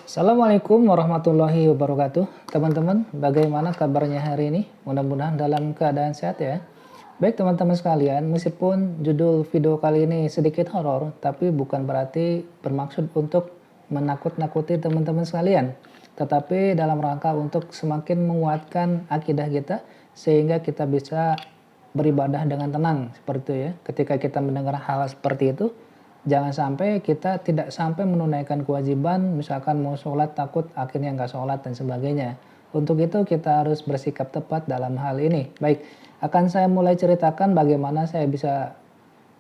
Assalamualaikum warahmatullahi wabarakatuh. Teman-teman, bagaimana kabarnya hari ini? Mudah-mudahan dalam keadaan sehat ya. Baik teman-teman sekalian, meskipun judul video kali ini sedikit horor, tapi bukan berarti bermaksud untuk menakut-nakuti teman-teman sekalian. Tetapi dalam rangka untuk semakin menguatkan akidah kita, sehingga kita bisa beribadah dengan tenang, seperti itu ya. Ketika kita mendengar hal seperti itu, jangan sampai kita tidak sampai menunaikan kewajiban, misalkan mau sholat takut akhirnya nggak sholat dan sebagainya. Untuk itu kita harus bersikap tepat dalam hal ini. Baik, akan saya mulai ceritakan bagaimana saya bisa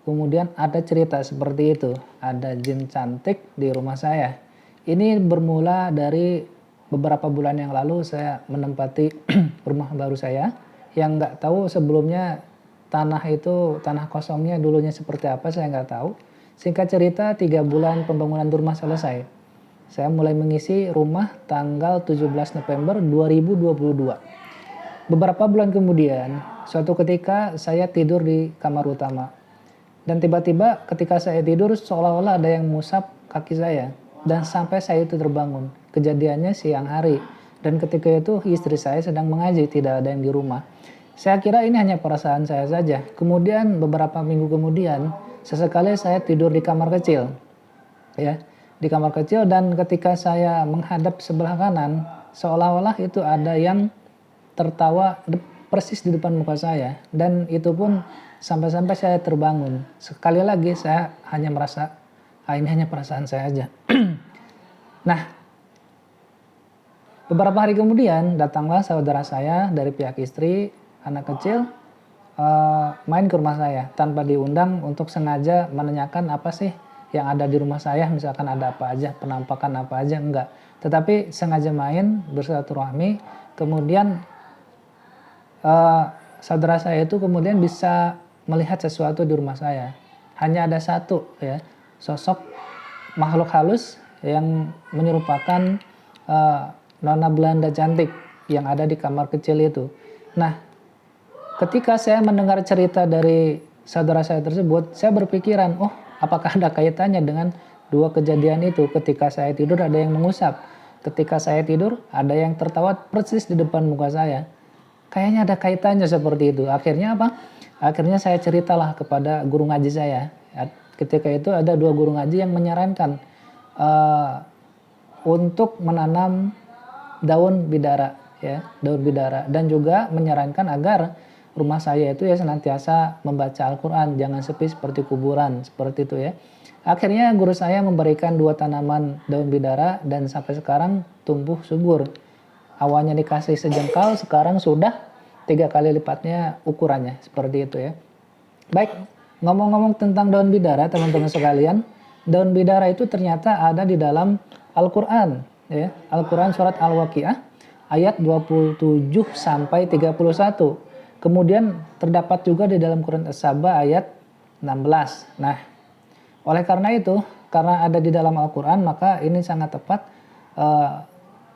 kemudian ada cerita seperti itu. Ada jin cantik di rumah saya. Ini bermula dari beberapa bulan yang lalu saya menempati rumah baru saya. Yang nggak tahu sebelumnya tanah itu, tanah kosongnya dulunya seperti apa saya nggak tahu. Singkat cerita, 3 bulan pembangunan rumah selesai. Saya mulai mengisi rumah tanggal 17 November 2022. Beberapa bulan kemudian, suatu ketika saya tidur di kamar utama. Dan tiba-tiba ketika saya tidur seolah-olah ada yang mengusap kaki saya. Dan sampai saya itu terbangun. Kejadiannya siang hari. Dan ketika itu istri saya sedang mengaji, tidak ada yang di rumah. Saya kira ini hanya perasaan saya saja. Kemudian beberapa minggu kemudian, sesekali saya tidur di kamar kecil, ya, di kamar kecil dan ketika saya menghadap sebelah kanan, seolah-olah itu ada yang tertawa persis di depan muka saya dan itu pun sampai-sampai saya terbangun. Sekali lagi saya hanya merasa, ini hanya perasaan saya aja. Nah, beberapa hari kemudian datanglah saudara saya dari pihak istri, anak kecil, main ke rumah saya tanpa diundang untuk sengaja menanyakan apa sih yang ada di rumah saya, misalkan ada apa aja, penampakan apa aja, enggak. Tetapi sengaja main bersilaturahmi, kemudian saudara saya itu kemudian bisa melihat sesuatu di rumah saya. Hanya ada satu ya, sosok makhluk halus yang menyerupakan nona Belanda cantik yang ada di kamar kecil itu. Nah, ketika saya mendengar cerita dari saudara saya tersebut, saya berpikiran, oh apakah ada kaitannya dengan dua kejadian itu? Ketika saya tidur ada yang mengusap, ketika saya tidur ada yang tertawa persis di depan muka saya. Kayaknya ada kaitannya seperti itu. Akhirnya apa? Akhirnya saya ceritalah kepada guru ngaji saya. Ketika itu ada 2 guru ngaji yang menyarankan untuk menanam daun bidara, ya, daun bidara, dan juga menyarankan agar rumah saya itu ya senantiasa membaca Al-Quran, jangan sepi seperti kuburan, seperti itu ya. Akhirnya guru saya memberikan 2 tanaman daun bidara dan sampai sekarang tumbuh subur. Awalnya dikasih sejengkal, sekarang sudah 3 kali lipatnya ukurannya, seperti itu ya. Baik, ngomong-ngomong tentang daun bidara teman-teman sekalian, daun bidara itu ternyata ada di dalam Al-Quran, ya. Al-Quran surat Al-Waqiah ayat 27 sampai 31. Kemudian terdapat juga di dalam Quran As-Saba ayat 16. Nah, oleh karena itu, karena ada di dalam Al-Quran, maka ini sangat tepat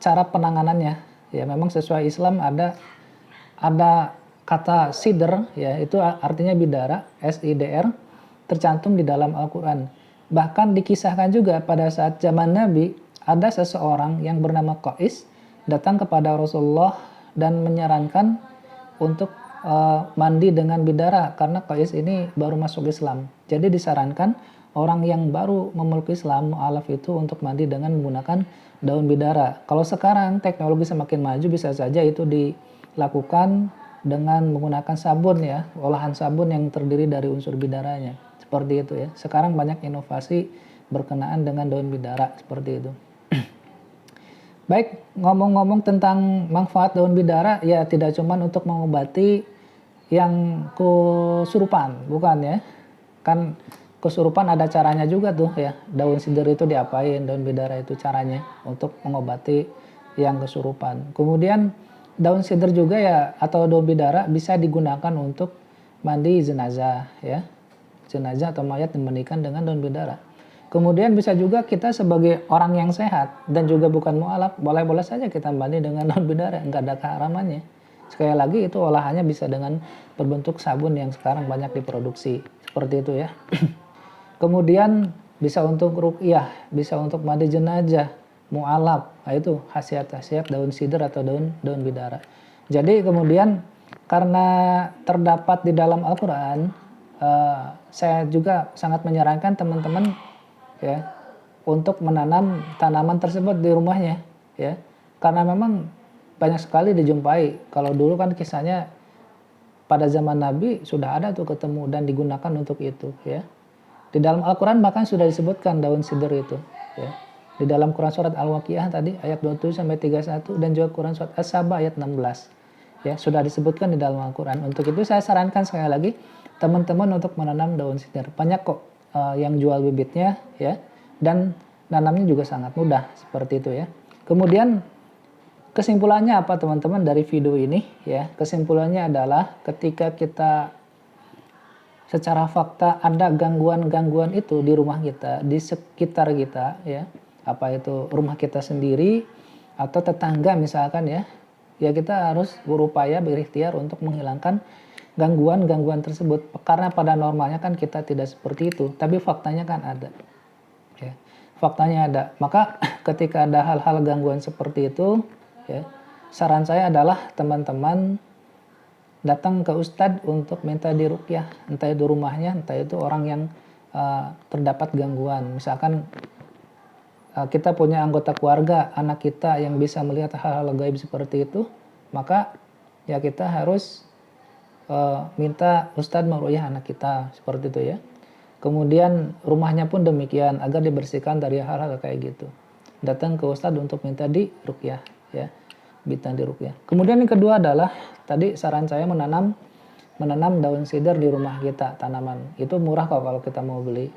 cara penanganannya. Ya, memang sesuai Islam ada kata sidr, ya, itu artinya bidara, SIDR, tercantum di dalam Al-Quran. Bahkan dikisahkan juga pada saat zaman Nabi, ada seseorang yang bernama Qais datang kepada Rasulullah dan menyarankan untuk mandi dengan bidara karena Qais ini baru masuk Islam. Jadi disarankan orang yang baru memeluk Islam, mu'alaf itu untuk mandi dengan menggunakan daun bidara. Kalau sekarang teknologi semakin maju bisa saja itu dilakukan dengan menggunakan sabun ya, olahan sabun yang terdiri dari unsur bidaranya. Seperti itu ya. Sekarang banyak inovasi berkenaan dengan daun bidara seperti itu. Baik, ngomong-ngomong tentang manfaat daun bidara, ya tidak cuma untuk mengobati yang kesurupan, bukan ya. Kan kesurupan ada caranya juga tuh ya. Daun sidr itu diapain, daun bidara itu caranya untuk mengobati yang kesurupan. Kemudian daun sidr juga ya, atau daun bidara bisa digunakan untuk mandi jenazah ya. Jenazah atau mayat dimandikan dengan daun bidara. Kemudian bisa juga kita sebagai orang yang sehat dan juga bukan mu'alaf, boleh-boleh saja kita mandi dengan daun bidara, nggak ada keharamannya. Sekali lagi itu olahannya bisa dengan berbentuk sabun yang sekarang banyak diproduksi. Seperti itu ya. Kemudian bisa untuk ruqyah, bisa untuk mandi jenazah, mu'alaf. Nah, itu khasiat-khasiat daun sidr atau daun bidara. Jadi kemudian karena terdapat di dalam Al-Quran, saya juga sangat menyarankan teman-teman ya untuk menanam tanaman tersebut di rumahnya ya. Karena memang banyak sekali dijumpai. Kalau dulu kan kisahnya pada zaman Nabi sudah ada tuh ketemu dan digunakan untuk itu ya. Di dalam Al-Quran bahkan sudah disebutkan daun sidr itu ya. Di dalam Quran surat Al-Waqiah tadi ayat 27 sampai 31 dan juga Quran surat As-Saba ayat 16. Ya, sudah disebutkan di dalam Al-Quran. Untuk itu saya sarankan sekali lagi teman-teman untuk menanam daun sidr. Banyak kok yang jual bibitnya ya. Dan nanamnya juga sangat mudah seperti itu ya. Kemudian kesimpulannya apa teman-teman dari video ini ya? Kesimpulannya adalah ketika kita secara fakta ada gangguan-gangguan itu di rumah kita, di sekitar kita ya, apa itu rumah kita sendiri atau tetangga misalkan ya, ya kita harus berupaya berikhtiar untuk menghilangkan gangguan-gangguan tersebut. Karena pada normalnya kan kita tidak seperti itu, tapi faktanya kan ada ya, faktanya ada. Maka ketika ada hal-hal gangguan seperti itu ya, saran saya adalah teman-teman datang ke ustadz untuk minta diruqyah, entah itu rumahnya, entah itu orang yang terdapat gangguan. Misalkan kita punya anggota keluarga, anak kita yang bisa melihat hal-hal gaib seperti itu, maka ya kita harus minta ustadz meruqyah anak kita, seperti itu ya. Kemudian rumahnya pun demikian, agar dibersihkan dari hal-hal kayak gitu. Datang ke ustadz untuk minta diruqyah ya. Bintang di ruqyah. Kemudian yang kedua adalah tadi saran saya menanam daun sidr di rumah kita, tanaman. Itu murah kok kalau kita mau beli.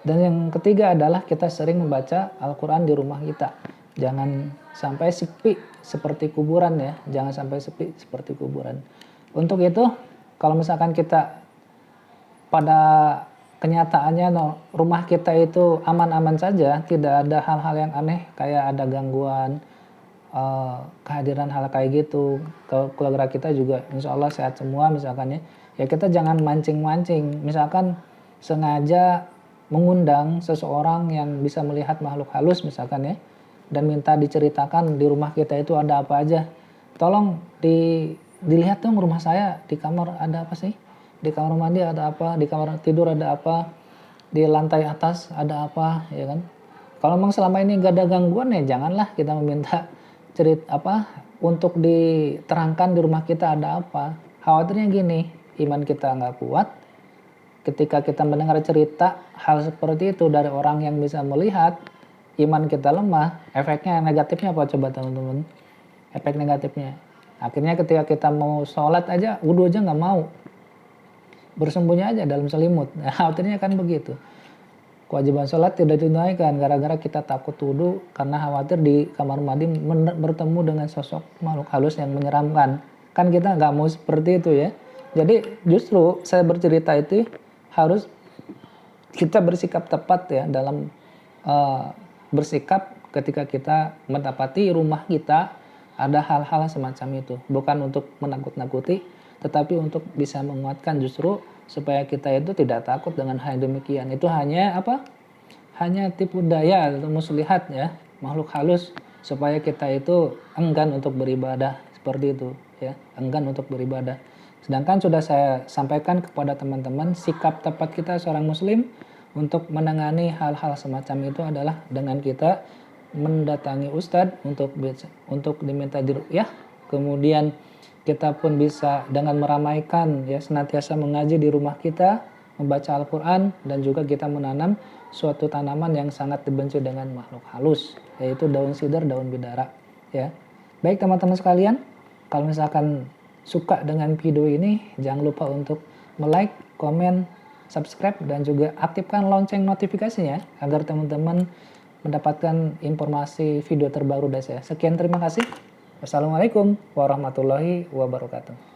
Dan yang ketiga adalah kita sering membaca Al-Quran di rumah kita. Jangan sampai sepi seperti kuburan ya. Jangan sampai sepi seperti kuburan. Untuk itu kalau misalkan kita pada kenyataannya rumah kita itu aman-aman saja, tidak ada hal-hal yang aneh kayak ada gangguan, kehadiran hal kayak gitu, keluarga kita juga insya Allah sehat semua misalkan ya, ya kita jangan mancing-mancing, misalkan sengaja mengundang seseorang yang bisa melihat makhluk halus misalkan ya, dan minta diceritakan di rumah kita itu ada apa aja, tolong dilihat dong rumah saya, di kamar ada apa sih, di kamar mandi ada apa, di kamar tidur ada apa, di lantai atas ada apa ya kan. Kalau memang selama ini gak ada gangguan ya janganlah kita meminta untuk diterangkan di rumah kita ada apa. Khawatirnya gini, iman kita nggak kuat. Ketika kita mendengar cerita hal seperti itu dari orang yang bisa melihat, iman kita lemah. Efeknya negatifnya apa coba teman-teman? Efek negatifnya, akhirnya ketika kita mau sholat aja, wudhu aja nggak mau, bersembunyi aja dalam selimut. Khawatirnya kan begitu. Kewajiban sholat tidak ditunaikan gara-gara kita takut wudhu karena khawatir di kamar mandi bertemu dengan sosok makhluk halus yang menyeramkan. Kan kita nggak mau seperti itu ya. Jadi justru saya bercerita itu harus kita bersikap tepat ya dalam bersikap ketika kita mendapati rumah kita ada hal-hal semacam itu. Bukan untuk menakut-nakuti, tetapi untuk bisa menguatkan justru supaya kita itu tidak takut dengan hal demikian. Itu hanya hanya tipu daya atau muslihat ya, makhluk halus, supaya kita itu enggan untuk beribadah seperti itu ya, enggan untuk beribadah. Sedangkan sudah saya sampaikan kepada teman-teman, sikap tepat kita seorang muslim untuk menangani hal-hal semacam itu adalah dengan kita mendatangi ustadz untuk diminta diruqyah. Kemudian kita pun bisa dengan meramaikan ya, senantiasa mengaji di rumah kita, membaca Al-Quran, dan juga kita menanam suatu tanaman yang sangat dibenci dengan makhluk halus, yaitu daun sidr, daun bidara ya. Baik teman-teman sekalian, kalau misalkan suka dengan video ini, jangan lupa untuk like, komen, subscribe, dan juga aktifkan lonceng notifikasinya agar teman-teman mendapatkan informasi video terbaru dari saya. Sekian, terima kasih. Wassalamualaikum warahmatullahi wabarakatuh.